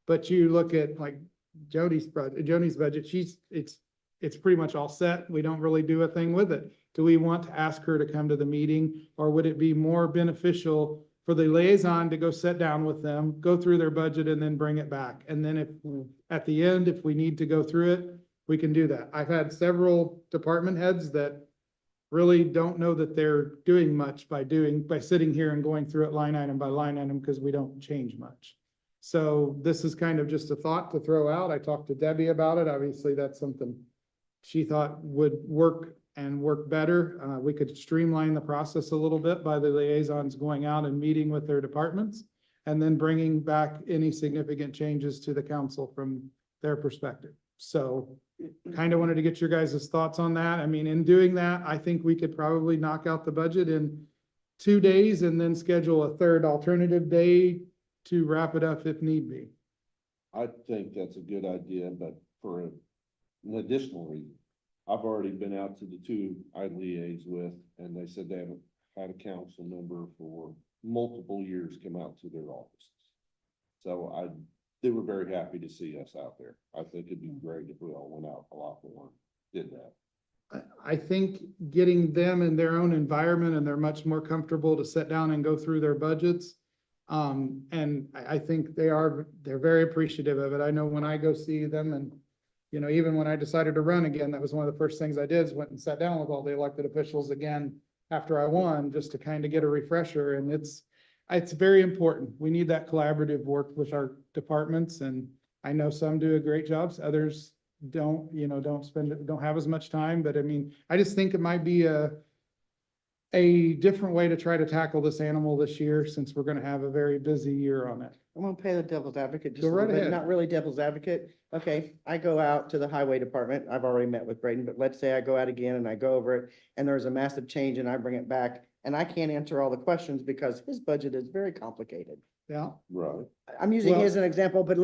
But you look at like Joni's budget, it's pretty much all set. We don't really do a thing with it. Do we want to ask her to come to the meeting, or would it be more beneficial for the liaison to go sit down with them, go through their budget and then bring it back? And then at the end, if we need to go through it, we can do that. I've had several department heads that really don't know that they're doing much by sitting here and going through it line item by line item, because we don't change much. So this is kind of just a thought to throw out. I talked to Debbie about it. Obviously, that's something she thought would work and work better. We could streamline the process a little bit by the liaisons going out and meeting with their departments and then bringing back any significant changes to the council from their perspective. So kind of wanted to get your guys' thoughts on that. I mean, in doing that, I think we could probably knock out the budget in 2 days and then schedule a third alternative day to wrap it up if need be. I think that's a good idea, but for an additional reason, I've already been out to the two I liaise with, and they said they haven't had a council member for multiple years come out to their offices. So they were very happy to see us out there. I think it'd be great if we all went out a lot more, did that. I think getting them in their own environment and they're much more comfortable to sit down and go through their budgets. And I think they're very appreciative of it. I know when I go see them and, even when I decided to run again, that was one of the first things I did, is went and sat down with all the elected officials again after I won, just to kind of get a refresher. And it's very important. We need that collaborative work with our departments. And I know some do a great job. Others don't have as much time, but I mean, I just think it might be a different way to try to tackle this animal this year, since we're going to have a very busy year on it. I'm gonna play the devil's advocate just Go a little right bit, ahead. not really devil's advocate. Okay, I go out to the highway department. I've already met with Braden, but let's say I go out again and I go over it and there's a massive change and I bring it back and I can't answer all the questions because his budget is very complicated. Yeah. Right. I'm using Well- his as an example, but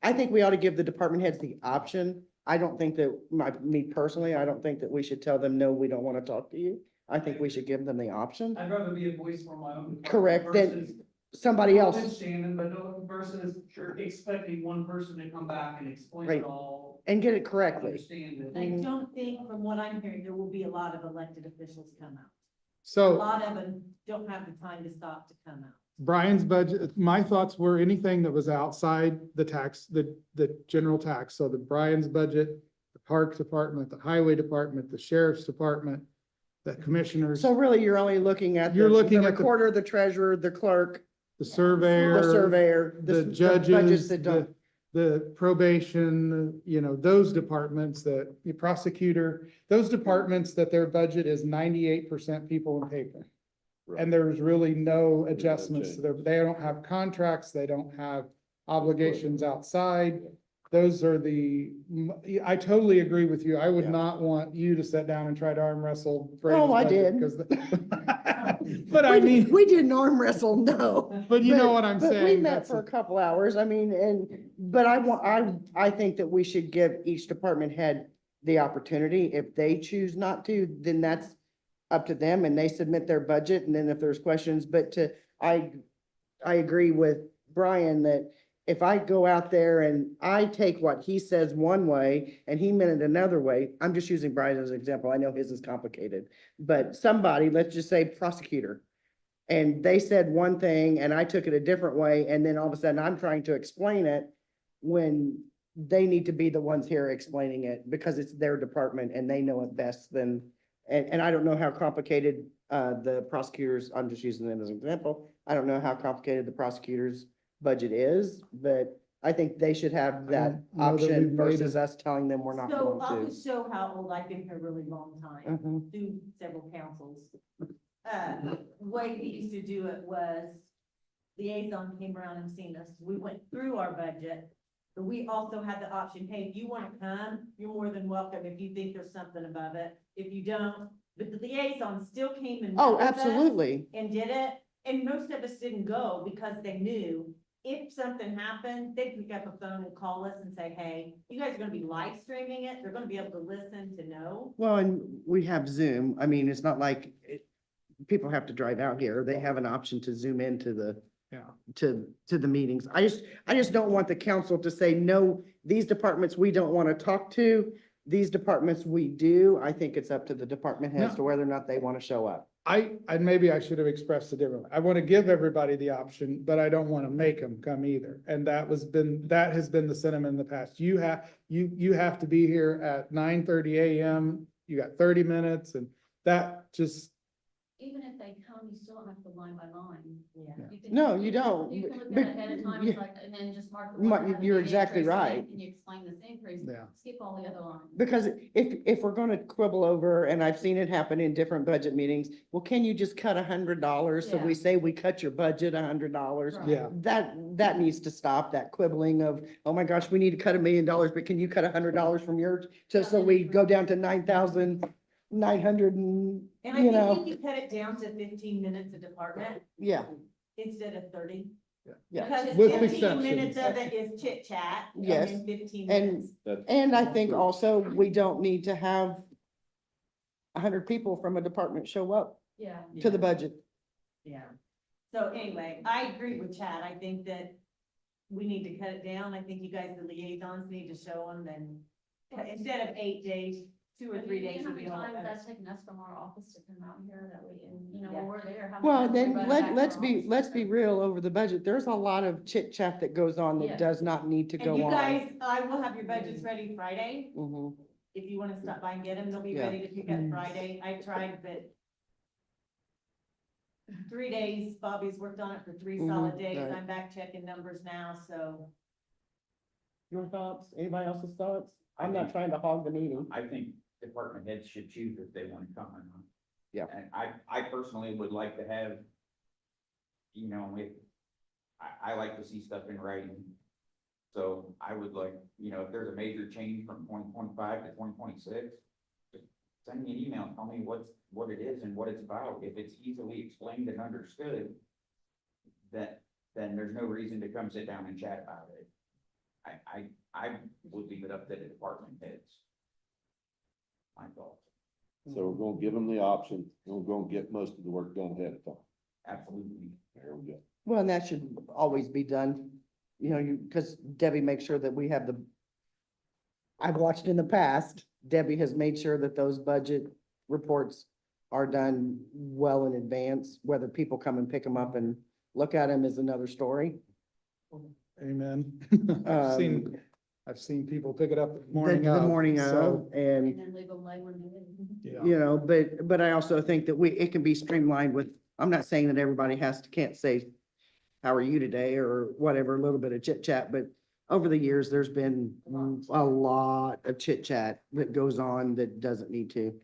I think we ought to give the department heads the option. I don't think that, me personally, I don't think that we should tell them, no, we don't want to talk to you. I think we should give them the option. I'd rather be a voice for my own. Correct, than versus- somebody else. Shannon, but no, versus expecting one person to come back and explain Right. it all. And get it correctly. Understand it. I don't think, from what I'm hearing, there will be a lot of elected officials come out. A So lot of them don't have the time to stop to come out. Brian's budget, my thoughts were anything that was outside the tax, the general tax. So the Brian's budget the park department, the highway department, the sheriff's department, the commissioners, So really, you're only looking at You're the looking the at the- recorder, the treasurer, the clerk, the surveyor. the surveyor, The budgets judges, that don't. the probation, those departments, the prosecutor, those departments that their budget is 98% people and paper. And there's really no adjustments to they don't have contracts, they don't have obligations outside. Those are I totally agree with you. I would Yeah. not want you to sit down and try to arm wrestle. Oh, I Brady's did. budget, 'cause But I mean, We didn't arm wrestle, no. but you know what I'm But we saying? met That's for a couple hours, I mean, but I think that we should give each department head the opportunity. If they choose not to, then that's up to them and they submit their budget, and then if there's questions, I agree with Brian that if I go out there and I take what he says one way and he meant it another way, I'm just using Brian as an example, I know his is complicated, but somebody, let's just say prosecutor, and they said one thing and I took it a different way, and then all of a sudden I'm trying to explain it when they need to be the ones here explaining it because it's their department and they know it best than, and I don't know how complicated the prosecutors, I'm just using them as an example. I don't know how complicated the prosecutor's budget is, but I think they should have that don't know that we've option made versus it. us telling them we're not So I'll going to. just show how old I've been here a really long time, Mhm. through several councils. Way we used to do it was liaison came around and seen us. We went through our budget, but we also had the option, hey, if you want to come, you're more than welcome if you think there's something above it. If you don't, but the liaison still came and met Oh, with us absolutely. and did it. And most of us didn't go because they knew if something happened, they'd pick up a phone and call us and say, hey, you guys are gonna be live streaming it. They're gonna be able to listen to know. Well, and we have Zoom. I mean, it's not like people have to drive out here. They have an option to Zoom into Yeah. to the meetings. I just don't want the council to say, no, these departments we don't want to talk to. These departments we do. I think it's up to the department heads No. to whether or not they want to show up. Maybe I should have expressed it differently. I want to give everybody the option, but I don't want to make them come either. And that has been the sentiment in the past. You have to be here at 9:30 AM. You got 30 minutes and that just, Even if they come, you still don't have to go line by line. Yeah. No, you don't. You can look But- at it ahead of time, yeah. it's like, and then just mark. the You're one that has an exactly increase in it, right. And you explain this increase, Yeah. skip all the other lines. Because if we're gonna quibble over, and I've seen it happen in different budget meetings, well, can you just cut $100? So we Yeah. say we cut your budget $100. Right. yeah. That needs to stop, that quibbling of, oh my gosh, we need to cut $1 million, but can you cut $100 from yours? So we go down to 9,900 And I you think know, you could cut it down to 15 minutes a department yeah, instead of 30. yeah. Because With 15 exceptions. minutes of it is chit chat. Yes. And then 15 And- minutes. And I think also we don't need to have 100 people from a department show up Yeah. to the budget. Yeah. So anyway, I agree with Chad. I think that we need to cut it down. I think you guys, the liaisons, need to show them and instead of 8 days, 2 or 3 days You know would be how all. many times that's taken us from our office to come out here that we, and you know, Yeah. when we're there. how many Well, times we then run back to let's our be, office? let's be real over the budget. There's a lot of chit chat that goes on that Yeah. does not need to And go you on. guys, I will have your budgets ready Friday. Mhm. If you want to stop by and get them, they'll be Yeah. ready to pick up Friday. I tried, but 3 days, Bobby's worked on it for 3 solid days. right. I'm back checking numbers now, so. Your thoughts? Anybody else's thoughts? I'm not trying to hog the meeting. I think department heads should choose if they want to come or not. Yeah. And I personally would like to have, you know, I like to see stuff in writing. So I would like, you know, if there's a major change from 2025 to 2026, just send me an email, tell me what it is and what it's about. If it's easily explained and understood, then there's no reason to come sit down and chat about it. I would leave it up to the department heads. My thoughts. So we're gonna give them the option, and we're gonna get most of the work done ahead of time. Absolutely. There we go. Well, and that should always be done, you know, because Debbie makes sure that we have I've watched in the past, Debbie has made sure that those budget reports are done well in advance. Whether people come and pick them up and look at them is another story. Amen. Um, I've seen I've seen people pick it up the morning The of. morning so, of, and, And then leave them late when they. yeah. you know, but I also think that it can be streamlined with, I'm not saying that everybody can't say, how are you today, or whatever, a little bit of chit chat, but over the years, there's been a lot of chit chat that goes on that doesn't need to.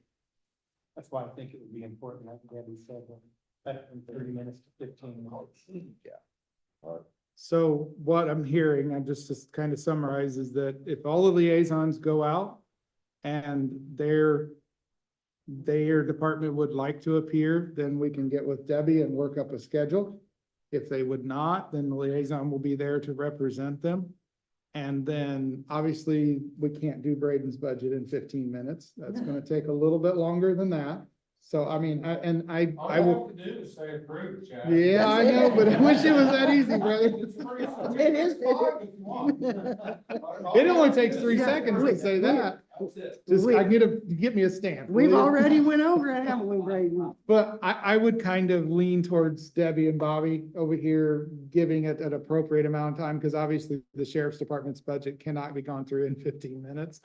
That's why I think it would be important, like Debbie said, that from 30 minutes to 15 minutes. So what I'm hearing, I'm just kind of summarize is that if all the liaisons go out and their department would like to appear, then we can get with Debbie and work up a schedule. If they would not, then the liaison will be there to represent them. And then obviously we can't do Braden's budget in 15 minutes. That's gonna take a little bit longer than that. So I mean, I will. to do is say approve, Chad. Yeah, I know, but I wish it was that easy, brother. It is. It only takes 3 seconds to say that. Just, get me a stamp. will We've you? already went over it, haven't we, Braden? But I would kind of lean towards Debbie and Bobby over here, giving it an appropriate amount of time, because obviously the sheriff's department's budget cannot be gone through in 15 minutes.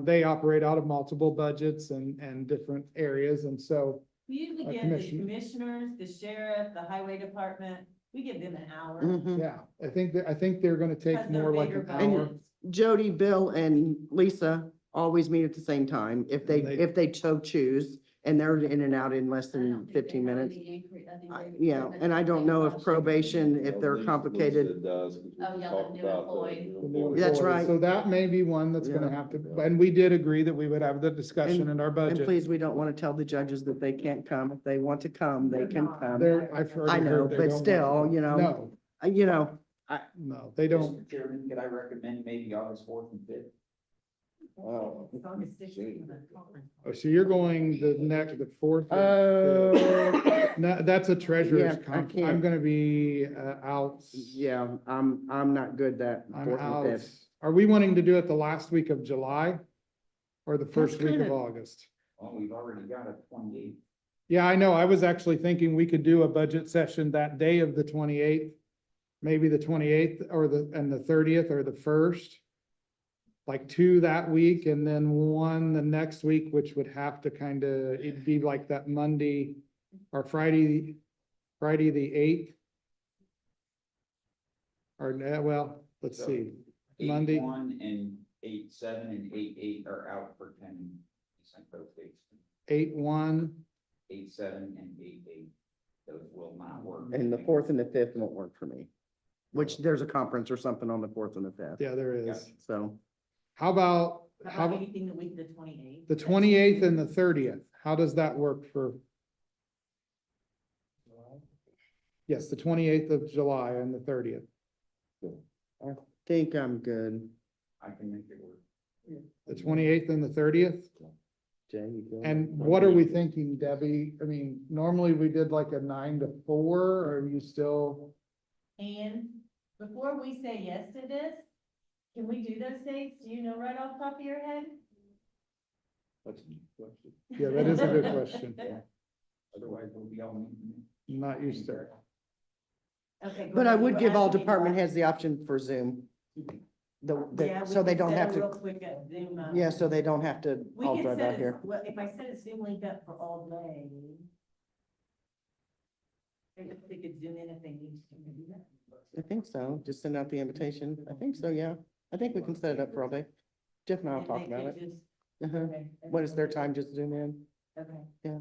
They operate out of multiple budgets and different areas, and so, We usually give the commissioners, the sheriff, the highway department, we give them an hour. Mhm. yeah, I think they're gonna take Because they're more like bigger an hour. budgets. Jody, Bill, and Lisa always meet at the same time if they so choose, and they're in and out in less I don't than think 15 they have minutes. any increase. I think Yeah, and I don't know if probation, if they're complicated. It does. 'cause we Oh, yeah, talked the new about employee. The new That's employee. right. So that may be one that's gonna Yeah. have to, and we did agree that we would have the discussion in our And budget. please, we don't want to tell the judges that they can't come. If they want to come, they can come. I've already I know, heard they but don't still, want to. you know, No, they don't. Mr. Chairman, could I recommend maybe August 4th and 5th? Wow. It's August 16th. Oh, so you're going the fourth? No, that's a treasurer's Yeah, I conference. can't. I'm gonna be out. yeah, I'm not good that I'm fourth and out. fifth. Are we wanting to do it the last week of July? Or the first week of kinda- August? Well, we've already got a 28th. Yeah, I know. I was actually thinking we could do a budget session that day of the 28th. Maybe the 28th and the 30th or the 1st. Like 2 that week and then 1 the next week, which would have to it'd be like that Monday or Friday the 8th. Or, well, let's So, see, Monday. 8/1 and 8/7 and 8/8 are out for 10 December those dates. 8/1, 8/7 and 8/8, those will not work. And the fourth and the fifth won't work for me. Which there's a conference or something on the fourth and the fifth. yeah, there is. So, How about How about anything the week of the 28th? the 28th and the 30th? How does that work for? Yes, the 28th of July and the 30th. I think I'm good. I can make it work. The 28th and the 30th? Jay, you good? And what are we thinking, Debbie? I mean, normally we did like a 9 to 4. Are you still? And before we say yes to this, can we do those dates? Do you know right off the top of your head? That's a good question. Yeah, that is a good question. Otherwise, we'll be all meeting. Not used to it. Okay. But I would you give all asking me department what? heads the option for Zoom. Yeah, we So they could don't set have a to, real quick Zoom, yeah, so they don't have to We all could drive set out it, here. well, if I set a Zoom link up for all day. I guess they could zoom in if they need to, can we do that? I think so. Just send out the invitation. I think so, yeah. I think we can set it up for all day. Jeff and I'll And talk they about could it. just- Uh-huh. okay. When is their time? Just zoom in. Okay. Yeah.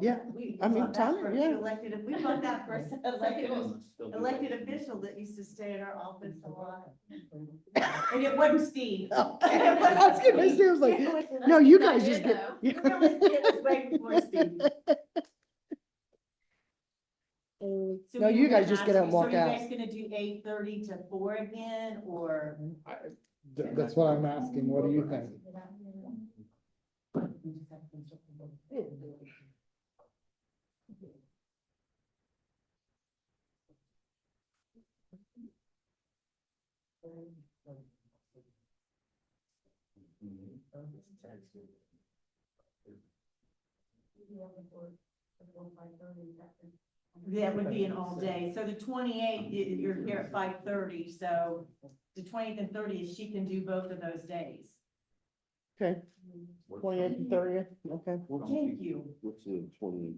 Yeah, We I mean, bought that time, for yeah. Elected, we bought that for elected official that used to stay in our office a lot. And it wasn't Steve. Okay. I was gonna say, I was like, no, you guys just get. It was way before Steve. So No, we you were gonna guys just ask get out you, and walk So out. are you guys gonna do 8:30 to 4 again, or? That's what I'm asking. What do you think? That would be an all day. So the 28th, you're here at 5:30, so the 20th and 30th, she can do both of those days. Okay, 28th and 30th, okay. Thank you. What's the 20?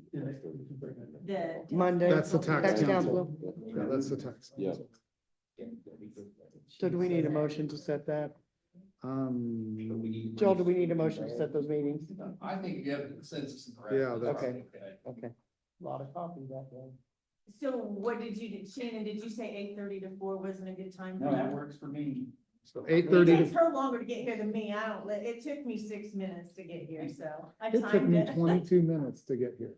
The. Monday. That's the tax Tax council. Yeah, that's the tax. Yeah. So do we need a motion to set that? Joel, do we need a motion to set those meetings? I think you have a consensus. Yeah, that's- Okay. Okay. A lot of coffee that day. So what did you, Shannon, did you say 8:30 to 4 wasn't a good time? No, that works for me. So It 8:30 takes to, her longer to get here than me. I don't, it took me 6 minutes to get here, so I it took timed me it. 22 minutes to get here.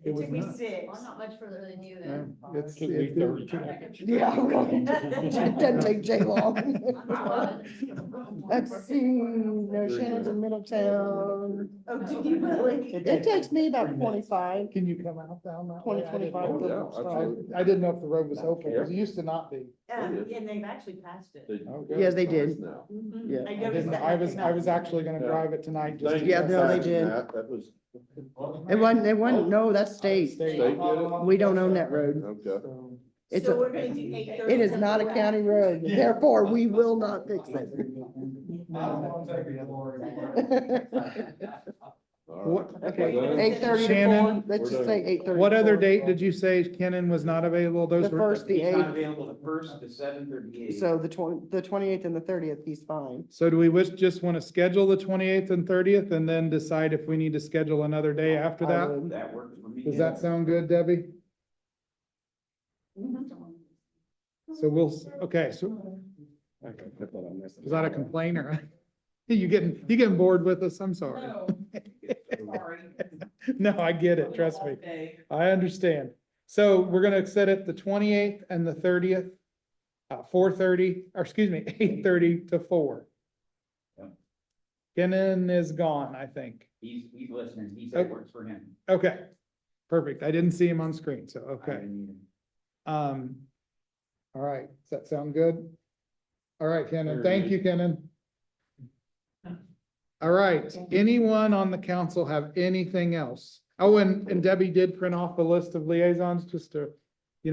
It was took me not. 6. Well, I'm not much further than you Yeah, then. It's, Took me it- 30. Yeah, really. It doesn't take Jay long. I'm Let's see, no, Shannon's in Middletown. Oh, do you really? It takes me about 25. Can you come out down that way? 20, 25. Oh, yeah, absolutely. I didn't know if the road was open, because it used to not be. And they've actually passed it. Oh, good. Yeah, they did. Now. Mhm. Yeah. I I noticed didn't, that. I was actually gonna Yeah. drive it tonight. just to Thank you Yeah, test no, it. they for did. that. That was, It wasn't, no, that's state. State. State did it? We don't own that road. okay. It's So a, we're gonna do 8:30. it is not a county road, therefore we will not fix it. All right. What, Okay, We're done? 8:30 to 4, Shannon? let's just say 8:30. what other date did you say Kenan was not available? Those The were, first, the He's not 8th, available the 1st, the 7th, or the 8th. so the 28th and the 30th, he's fine. so do we just want to schedule the 28th and 30th and then decide if we need to schedule another day after I that? would. That works for me. Does that sound good, Debbie? So okay, so is that a complainer? You getting bored with us? I'm sorry. Sorry. No, I get it. Trust me. I understand. So we're gonna set it the 28th and the 30th, 4:30, or excuse me, 8:30 to 4. Yep. Kenan is gone, I think. He's listening. He said it Okay. works for him. Okay, perfect. I didn't see him on screen, so, I okay. didn't either. All right, does that sound good? All right, Kenan, thank you, Kenan. All right, anyone on the council have anything else? Oh, and Debbie did print off the list of liaisons just to,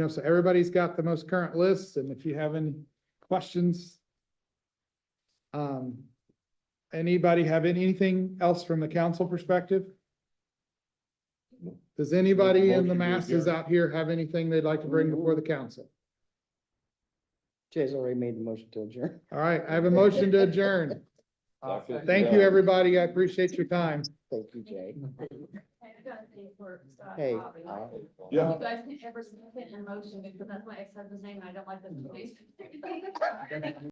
so everybody's got the most current list, and if you have any questions. Anybody have anything else from the council perspective? Does anybody in the Motion to masses adjourn. out here have anything they'd like to bring before the council? Jay's already made the motion to adjourn. All right, I have a motion to adjourn. Thank you, everybody. I appreciate your time. Thank you, Jay. I've got a thing for Scott Hey. Bobby. Yeah. You guys can ever second in motion because that's my ex-husband's name and I don't like them to waste.